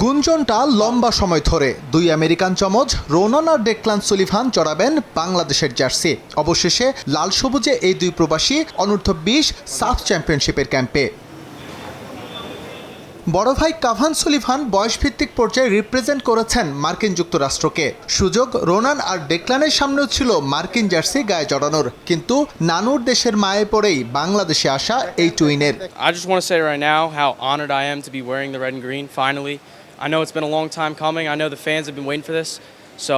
গুঞ্জনটা লম্বা সময় ধরে দুই আমেরিকান চমজ রোনান আর ডেকলান সুলিভান চড়াবেন বাংলাদেশের জার্সি। অবশেষে লাল সবুজে এই দুই প্রবাসী অনূর্ধ্ব-20 সাফ চ্যাম্পিয়নশিপের ক্যাম্পে। বড় ভাই কাভান সুলিভান বয়সভিত্তিক পর্যায়ে রিপ্রেজেন্ট করেছেন মার্কিন যুক্তরাষ্ট্রকে। সুযোগ রোনান আর ডেকলানের সামনেও ছিল মার্কিন জার্সি গায়ে জড়ানোর, কিন্তু নানুর দেশের মায়ে পড়েই বাংলাদেশে আসা এই টুইনের। I just want to say right now how honored I am to be wearing the red and green finally. I know it's been a long time coming. I know the fans have been waiting for this. So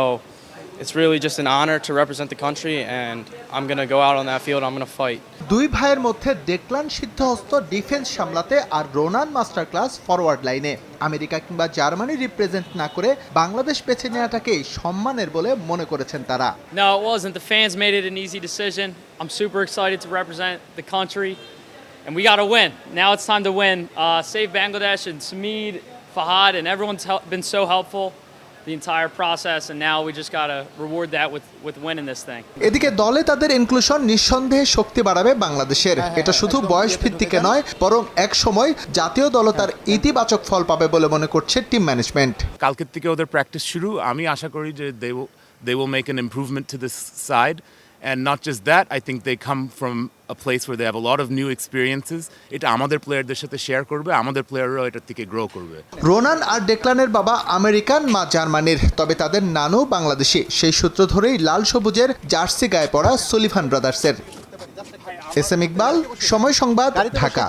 it's really just an honor to represent the country, and I'm going to go out on that field. I'm going to fight. দুই ভাইয়ের মধ্যে Declan সিদ্ধহস্ত defence সামলাতে আর Ronan master class forward লাইনে। America কিংবা Germany represent না করে বাংলাদেশ বেছে নেওয়াটাকেই সম্মানের বলে মনে করেছেন তারা। No, it wasn't. The fans made it an easy decision. I'm super excited to represent the country, and we got to win. Now it's time to win. Save Bangladesh and Sameed, Fahad, and everyone's been so helpful the entire process, and now we just got to reward that with winning this thing. এদিকে দলে তাদের inclusion নিঃসন্দেহে শক্তি বাড়াবে বাংলাদেশের। এটা শুধু বয়স ভিত্তিকে নয়, বরং এক সময় জাতীয় দলও তার ইতিবাচক ফল পাবে বলে মনে করছে টিম ম্যানেজমেন্ট। কালকের থেকে ওদের প্র্যাকটিস শুরু। আমি আশা করি যে they will make an improvement to this side. And not just that, I think they come from a place where they have a lot of new experiences. এটা আমাদের প্লেয়ারদের সাথে শেয়ার করবে, আমাদের প্লেয়াররাও এটা থেকে গ্রো করবে। রোনান আর ডেকলানের বাবা আমেরিকান, মা জার্মানির, তবে তাদের নানু বাংলাদেশি। সেই সূত্র ধরেই লাল সবুজের জার্সি গায়ে পড়া সুলিভান ব্রাদার্সের। এস এম ইকবাল, সময় সংবাদ, ঢাকা।